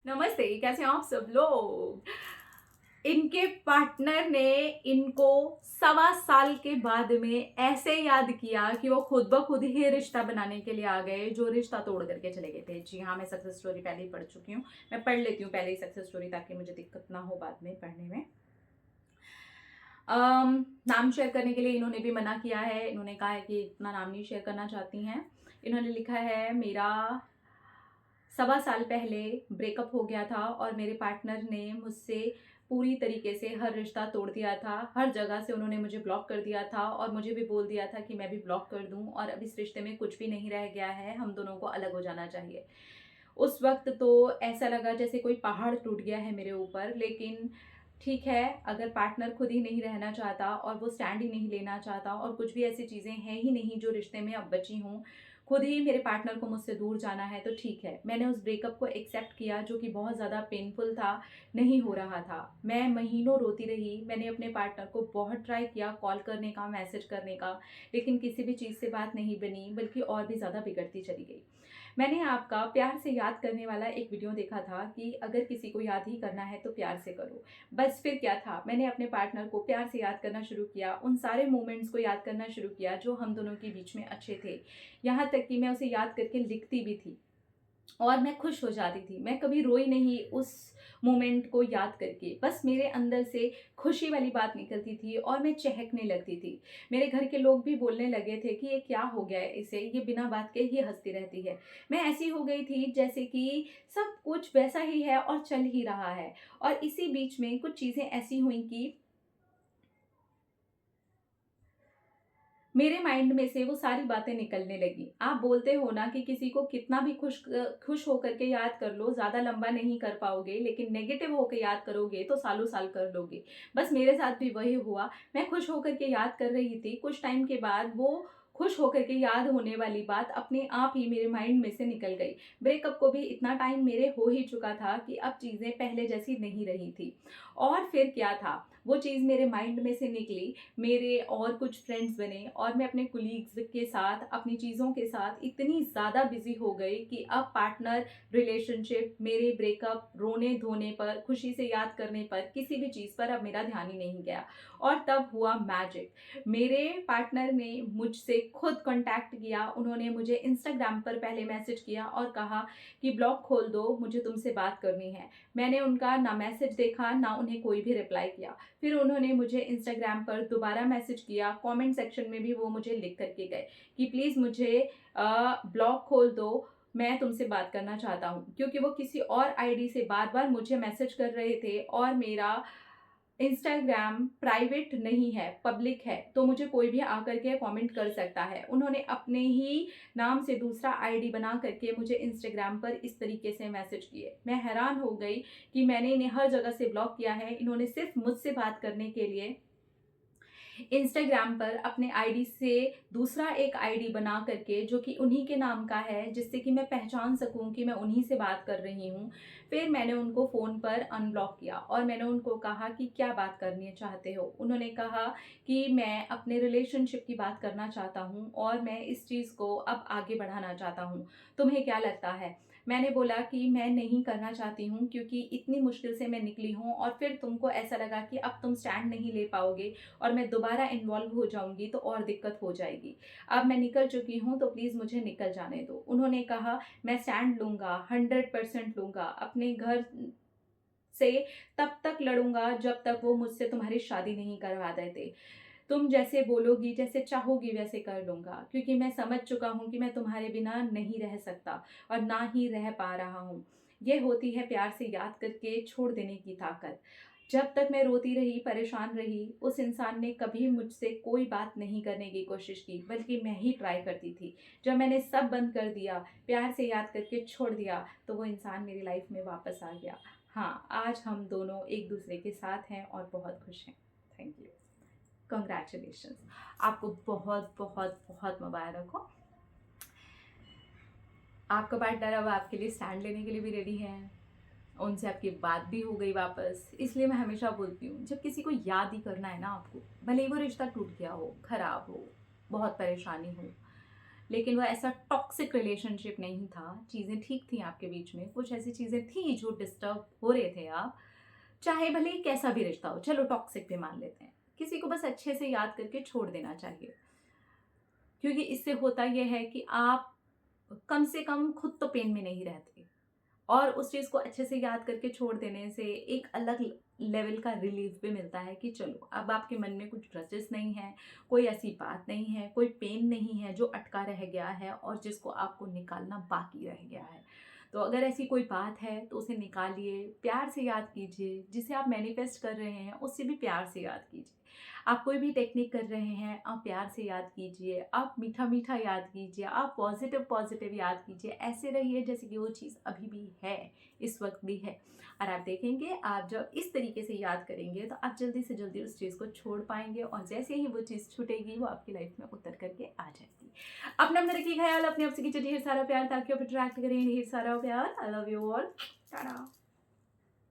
नमस्ते, कैसे हैं आप सब लोग। इनके पार्टनर ने इनको 1.25 साल के बाद में ऐसे याद किया कि वो खुद ब खुद ही रिश्ता बनाने के लिए आ गए, जो रिश्ता तोड़ करके चले गए थे। जी हाँ, मैं सक्सेस स्टोरी पहले ही पढ़ चुकी हूँ। मैं पढ़ लेती हूँ पहले ही सक्सेस स्टोरी, ताकि मुझे दिक्कत ना हो बाद में पढ़ने में। नाम शेयर करने के लिए इन्होंने भी मना किया है। इन्होंने कहा है कि इतना नाम नहीं शेयर करना चाहती हैं। इन्होंने लिखा है, मेरा 1.25 साल पहले ब्रेकअप हो गया था और मेरे पार्टनर ने मुझसे पूरी तरीके से हर रिश्ता तोड़ दिया था। हर जगह से उन्होंने मुझे ब्लॉक कर दिया था और मुझे भी बोल दिया था कि मैं भी ब्लॉक कर दूं, और अब इस रिश्ते में कुछ भी नहीं रह गया है, हम दोनों को अलग हो जाना चाहिए। उस वक्त तो ऐसा लगा जैसे कोई पहाड़ टूट गया है मेरे ऊपर। लेकिन ठीक है, अगर पार्टनर खुद ही नहीं रहना चाहता और वो स्टैंड ही नहीं लेना चाहता और कुछ भी ऐसी चीज़ें हैं ही नहीं जो रिश्ते में अब बची हों, खुद ही मेरे पार्टनर को मुझसे दूर जाना है, तो ठीक है। मैंने उस ब्रेकअप को एक्सेप्ट किया, जो कि बहुत ज़्यादा पेनफुल था, नहीं हो रहा था। मैं महीनों रोती रही। मैंने अपने पार्टनर को बहुत ट्राई किया कॉल करने का, मैसेज करने का, लेकिन किसी भी चीज़ से बात नहीं बनी, बल्कि और भी ज़्यादा बिगड़ती चली गई। मैंने आपका प्यार से याद करने वाला एक वीडियो देखा था कि अगर किसी को याद ही करना है तो प्यार से करो। बस फिर क्या था, मैंने अपने पार्टनर को प्यार से याद करना शुरू किया, उन सारे मोमेंट्स को याद करना शुरू किया जो हम दोनों के बीच में अच्छे थे। यहाँ तक कि मैं उसे याद करके लिखती भी थी और मैं खुश हो जाती थी। मैं कभी रोई नहीं उस मोमेंट को याद करके। बस मेरे अंदर से खुशी वाली बात निकलती थी और मैं चहकने लगती थी। मेरे घर के लोग भी बोलने लगे थे कि ये क्या हो गया है इसे, ये बिना बात के ही हंसती रहती है। मैं ऐसी हो गई थी जैसे कि सब कुछ वैसा ही है और चल ही रहा है। और इसी बीच में कुछ चीज़ें ऐसी हुई कि मेरे माइंड में से वो सारी बातें निकलने लगी। आप बोलते हो ना कि किसी को कितना भी खुश होकर के याद कर लो, ज़्यादा लंबा नहीं कर पाओगे, लेकिन नेगेटिव होकर याद करोगे तो सालों साल कर लोगे। बस मेरे साथ भी वही हुआ। मैं खुश होकर के याद कर रही थी, कुछ टाइम के बाद वो खुश होकर के याद होने वाली बात अपने आप ही मेरे माइंड में से निकल गई। ब्रेकअप को भी इतना टाइम मेरे हो ही चुका था कि अब चीज़ें पहले जैसी नहीं रही थी। और फिर क्या था, वो चीज़ मेरे माइंड में से निकली। मेरे और कुछ फ्रेंड्स बने और मैं अपने कुलीग्स के साथ, अपनी चीज़ों के साथ इतनी ज़्यादा बिजी हो गई कि अब पार्टनर, रिलेशनशिप, मेरे ब्रेकअप, रोने धोने पर, खुशी से याद करने पर, किसी भी चीज़ पर अब मेरा ध्यान ही नहीं गया। और तब हुआ मैजिक। मेरे पार्टनर ने मुझसे खुद कॉन्टैक्ट किया। उन्होंने मुझे इंस्टाग्राम पर पहले मैसेज किया और कहा कि ब्लॉग खोल दो, मुझे तुमसे बात करनी है। मैंने उनका ना मैसेज देखा, ना उन्हें कोई भी रिप्लाई किया। फिर उन्होंने मुझे इंस्टाग्राम पर दोबारा मैसेज किया। कमेंट सेक्शन में भी वो मुझे लिख करके गए कि प्लीज़ मुझे ब्लॉग खोल दो, मैं तुमसे बात करना चाहता हूँ। क्योंकि वो किसी और आईडी से बार बार मुझे मैसेज कर रहे थे और मेरा इंस्टाग्राम प्राइवेट नहीं है, पब्लिक है, तो मुझे कोई भी आकर के कमेंट कर सकता है। उन्होंने अपने ही नाम से दूसरा आईडी बना करके मुझे इंस्टाग्राम पर इस तरीके से मैसेज किए। मैं हैरान हो गई कि मैंने इन्हें हर जगह से ब्लॉक किया है, इन्होंने सिर्फ मुझसे बात करने के लिए इंस्टाग्राम पर अपने आईडी से दूसरा एक आईडी बना करके, जो कि उन्हीं के नाम का है, जिससे कि मैं पहचान सकूं कि मैं उन्हीं से बात कर रही हूं। फिर मैंने उनको फ़ोन पर अनब्लॉक किया और मैंने उनको कहा कि क्या बात करनी चाहते हो। उन्होंने कहा कि मैं अपने रिलेशनशिप की बात करना चाहता हूं और मैं इस चीज़ को अब आगे बढ़ाना चाहता हूं, तुम्हें क्या लगता है। मैंने बोला कि मैं नहीं करना चाहती हूँ, क्योंकि इतनी मुश्किल से मैं निकली हूँ और फिर तुमको ऐसा लगा कि अब तुम स्टैंड नहीं ले पाओगे और मैं दोबारा इन्वॉल्व हो जाऊंगी तो और दिक्कत हो जाएगी। अब मैं निकल चुकी हूँ तो प्लीज़ मुझे निकल जाने दो। उन्होंने कहा मैं स्टैंड लूँगा, 100% लूँगा, अपने घर से तब तक लड़ूंगा जब तक वो मुझसे तुम्हारी शादी नहीं करवा देते। तुम जैसे बोलोगी, जैसे चाहोगी वैसे कर लूँगा, क्योंकि मैं समझ चुका हूँ कि मैं तुम्हारे बिना नहीं रह सकता और ना ही रह पा रहा हूँ। ये होती है प्यार से याद करके छोड़ देने की ताकत। जब तक मैं रोती रही, परेशान रही, उस इंसान ने कभी मुझसे कोई बात नहीं करने की कोशिश की, बल्कि मैं ही ट्राई करती थी। जब मैंने सब बंद कर दिया, प्यार से याद करके छोड़ दिया, तो वो इंसान मेरी लाइफ में वापस आ गया। हाँ, आज हम दोनों एक दूसरे के साथ हैं और बहुत खुश हैं। Thank you. कंग्रेचुलेशंस, आपको बहुत बहुत बहुत मुबारक हो। आपका पार्टनर अब आपके लिए स्टैंड लेने के लिए भी रेडी है, उनसे आपकी बात भी हो गई वापस। इसलिए मैं हमेशा बोलती हूँ, जब किसी को याद ही करना है ना आपको, भले ही वो रिश्ता टूट गया हो, खराब हो, बहुत परेशानी हो, लेकिन वो ऐसा टॉक्सिक रिलेशनशिप नहीं था, चीज़ें ठीक थी आपके बीच में, कुछ ऐसी चीज़ें थी जो डिस्टर्ब हो रहे थे आप, चाहे भले ही कैसा भी रिश्ता हो, चलो टॉक्सिक भी मान लेते हैं। किसी को बस अच्छे से याद करके छोड़ देना चाहिए, क्योंकि इससे होता ये है कि आप कम से कम खुद तो पेन में नहीं रहते, और उस चीज़ को अच्छे से याद करके छोड़ देने से एक अलग लेवल का रिलीफ भी मिलता है कि चलो अब आपके मन में कुछ ग्रजेस नहीं है, कोई ऐसी बात नहीं है, कोई पेन नहीं है जो अटका रह गया है और जिसको आपको निकालना बाकी रह गया है। तो अगर ऐसी कोई बात है तो उसे निकालिए, प्यार से याद कीजिए, जिसे आप मैनिफेस्ट कर रहे हैं उससे भी प्यार से याद कीजिए। आप कोई भी टेक्निक कर रहे हैं, आप प्यार से याद कीजिए, आप मीठा मीठा याद कीजिए, आप पॉजिटिव पॉजिटिव याद कीजिए, ऐसे रहिए जैसे कि वो चीज़ अभी भी है, इस वक्त भी है। और आप देखेंगे आप जब इस तरीके से याद करेंगे तो आप जल्दी से जल्दी उस चीज़ को छोड़ पाएंगे, और जैसे ही वो चीज़ छूटेगी वो आपकी लाइफ में उतर करके आ जाएगी। अपना अपना रखिए ख्याल, अपने आप से कीजिए ढेर सारा प्यार, ताकि आप अट्रैक्ट करें ढेर सारा प्यार। I love you all, Tata.